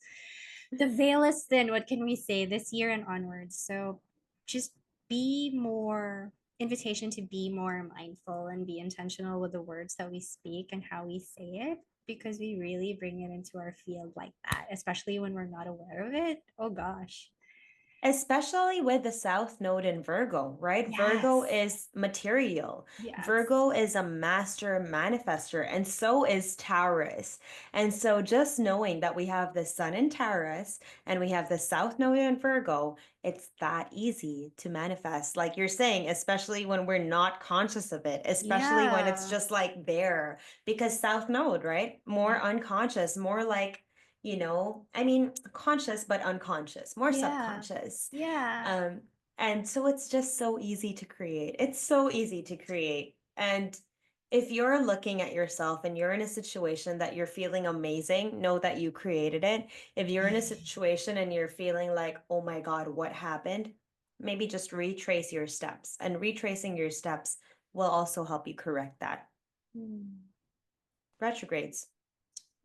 the veil is thin. What can we say this year and onwards? So just be more invitation to be more mindful and be intentional with the words that we speak and how we say it, because we really bring it into our field like that, especially when we're not aware of it. Oh gosh. Especially with the South Node in Virgo, right? Virgo Yes. is material. Yes. Virgo is a master manifester, and so is Taurus. And so just knowing that we have the Sun in Taurus and we have the South Node in Virgo, it's that easy to manifest. Like you're saying, especially when we're not conscious of it, especially when it's Yeah. just like there. Because South Node, right? More Yeah. unconscious, more like I mean, conscious but unconscious, more Yeah. subconscious. Yeah. Um, and so it's just so easy to create. It's so easy to create. And if you're looking at yourself and you're in a situation that you're feeling amazing, know that you created it. If you're in a situation and you're feeling like, oh my God, what happened? Maybe just retrace your steps. And retracing your steps will also help you correct that. Hmm. Retrogrades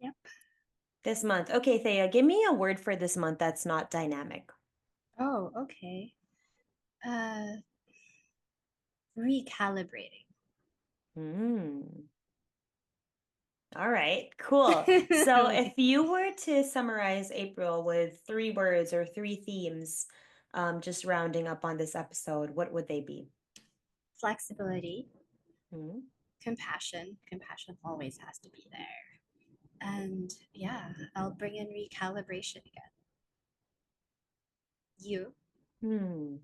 Yep. this month. Okay, Thea, give me a word for this month that's not dynamic. Oh, okay. Uh, recalibrating. Hmm. All right, cool. So Okay. if you were to summarize April with three words or three themes, just rounding up on this episode, what would they be? Flexibility, Hmm. compassion. Compassion always has to be there. And yeah, I'll bring in recalibration again. You? Hmm.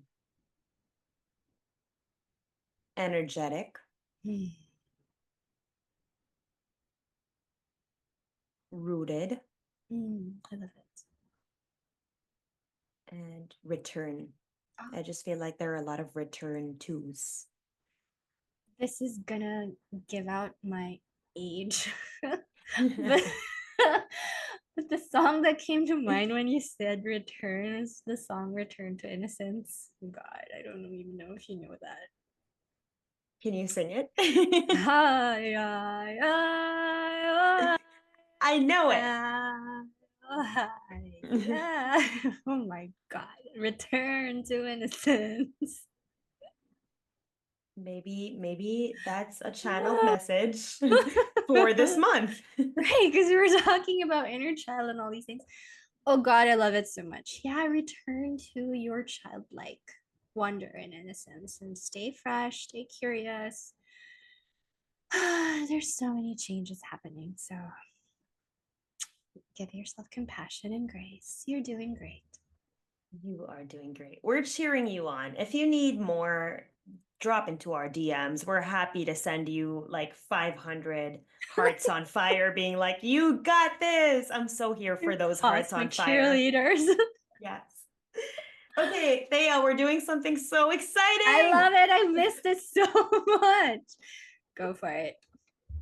Energetic, Hmm. rooted, I love it. and return. Oh, I just feel like there are a lot of return twos. this is gonna give out my age. but but the song that came to mind when you said return is the song Return to Innocence. God, I don't even know if you know that. Can you sing it? Hi, hi, hi, I know it. hi, hi, hi. Oh my God. Return to innocence. Maybe that's a channeled message for this month. Right, because we were talking about inner child and all these things. Oh God, I love it so much. Yeah, return to your childlike wonder and innocence and stay fresh, stay curious. There's so many changes happening. So give yourself compassion and grace. You're doing great. You are doing great. We're cheering you on. If you need more, drop into our DMs. We're happy to send you like 500 hearts on fire, being like, you got this. I'm so here for those hearts on Cosmic fire. cheerleaders. Yes. Okay, Thea, we're doing something so I exciting. love it. I missed it so much. Go for it.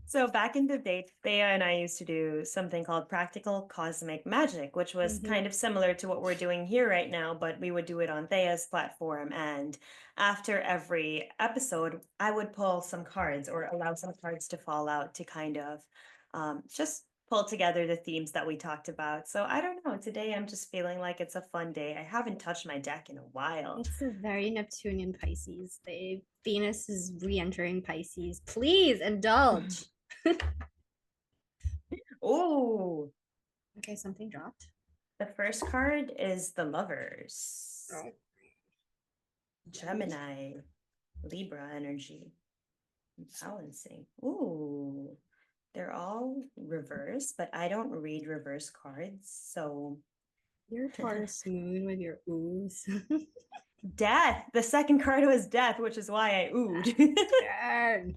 So back in the day, Thea and I used to do something called practical cosmic magic, which was Mm-hmm. kind of similar to what we're doing here right now, but we would do it on Thea's platform. And after every episode, I would pull some cards or allow some cards to fall out to kind of just pull together the themes that we talked about. So I don't know. Today I'm just feeling like it's a fun day. I haven't touched my deck in a while. It's a very Neptunian Pisces. The Venus is re-entering Pisces. Please indulge. Oh, Okay, something dropped. the first card is the Lovers. Oh. Gemini, Libra energy, balancing. Ooh, they're all reverse, but I don't read reverse cards. So, Your Taurus moon with your ooze. death. The second card was death, which is why I oohed. Darn.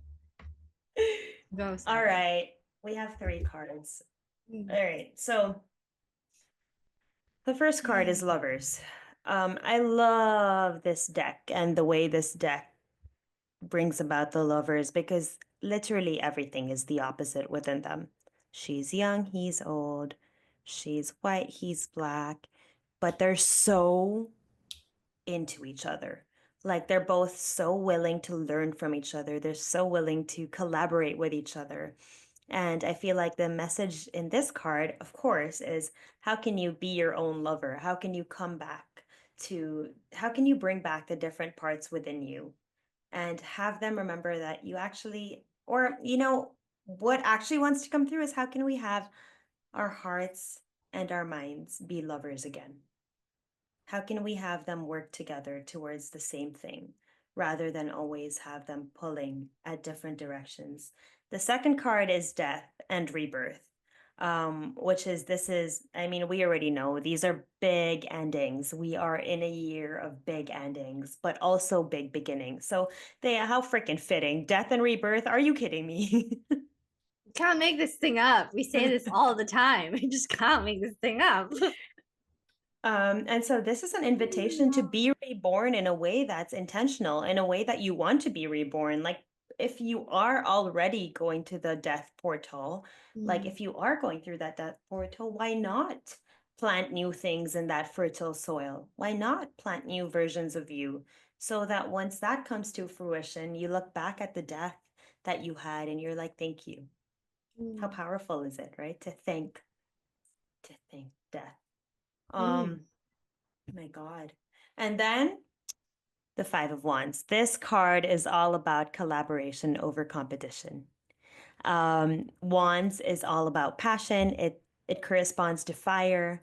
Go, All Saturn. right, we have three cards. Mm. All right, so the first card is Lovers. I love this deck and the way this deck brings about the lovers because literally everything is the opposite within them. She's young, he's old. She's white, he's black. But they're so into each other. Like they're both so willing to learn from each other. They're so willing to collaborate with each other. And I feel like the message in this card, of course, is how can you be your own lover? How can you come back how can you bring back the different parts within you and have them remember that you actually, or, what actually wants to come through is how can we have our hearts and our minds be lovers again? How can we have them work together towards the same thing rather than always have them pulling at different directions? The second card is death and rebirth, which is this is, I mean, we already know these are big endings. We are in a year of big endings, but also big beginnings. So how freaking fitting. Death and rebirth. Are you kidding me? Can't make this thing up. We say this all the time. We just can't make this thing up. And so this is an invitation to be reborn in a way that's intentional, in a way that you want to be reborn. Like if you are already going to the death portal, like Mm, if you are going through that death portal, why not plant new things in that fertile soil? Why not plant new versions of you so that once that comes to fruition, you look back at the death that you had and you're like, thank you. How mm, powerful is it, right? To think death. mm. Um, my God. And then the Five of Wands. This card is all about collaboration over competition. Wands is all about passion. It corresponds to fire.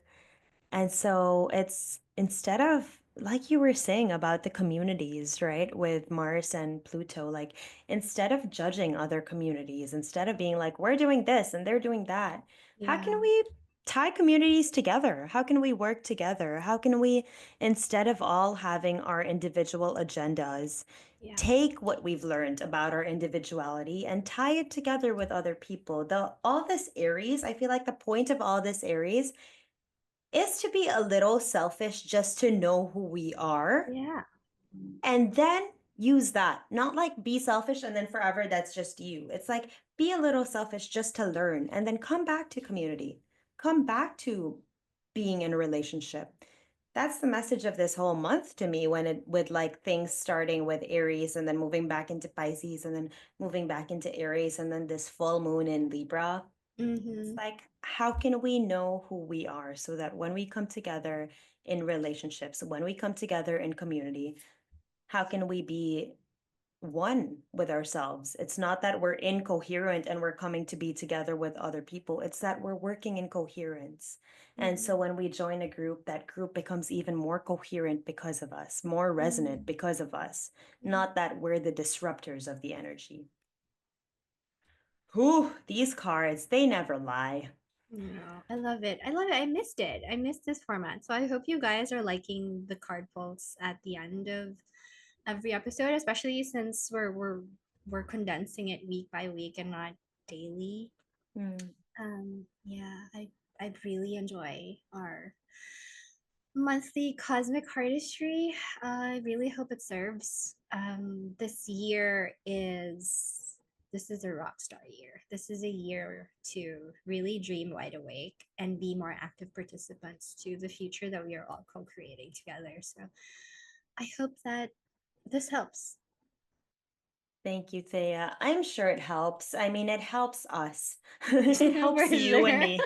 And so it's instead of, like you were saying about the communities, right, with Mars and Pluto, like instead of judging other communities, instead of being like, we're doing this and they're doing that, how Yeah, can we tie communities together? How can we work together? How can we, instead of all having our individual agendas, yeah, take what we've learned about our individuality and tie it together with other people? All this Aries, I feel like the point of all this Aries is to be a little selfish just to know who we are yeah, and then use that. Not like be selfish and then forever that's just you. It's like be a little selfish just to learn and then come back to community. Come back to being in a relationship. That's the message of this whole month to me when it with like things starting with Aries and then moving back into Pisces and then moving back into Aries and then this full moon in Libra. It's mm-hmm. like, how can we know who we are so that when we come together in relationships, when we come together in community, how can we be one with ourselves? It's not that we're incoherent and we're coming to be together with other people. It's that we're working in coherence. And so Mm-hmm. when we join a group, that group becomes even more coherent because of us, more resonant because of us, not that we're the disruptors of the energy. Whew, these cards, they never lie. No, I love it. I love it. I missed it. I missed this format. So I hope you guys are liking the card pulls at the end of every episode, especially since we're condensing it week by week and not daily. Mm. Yeah, I really enjoy our monthly cosmic artistry. I really hope it serves. This is a rock star year. This is a year to really dream wide awake and be more active participants to the future that we are all co-creating together. So I hope that this helps. Thank you, Thea. I'm sure it helps. I mean, it helps us. It For helps you and sure. me.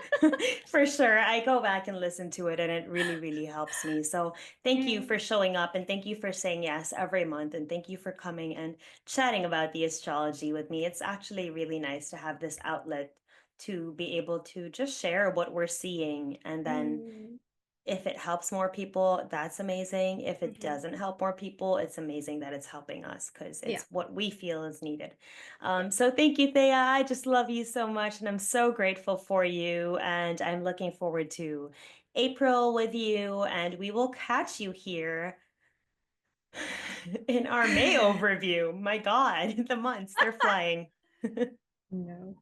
For sure. I go back and listen to it and it really, really helps me. So thank you Yeah. for showing up and thank you for saying yes every month and thank you for coming and chatting about the astrology with me. It's actually really nice to have this outlet to be able to just share what we're seeing and then Mm, if it helps more people, that's amazing. If it mhm. doesn't help more people, it's amazing that it's helping us because Yeah. it's what we feel is needed. Yeah. So thank you, Thea. I just love you so much, and I'm so grateful for you. And I'm looking forward to April with you, and we will catch you here in our May overview. My God, the months, they're flying. No.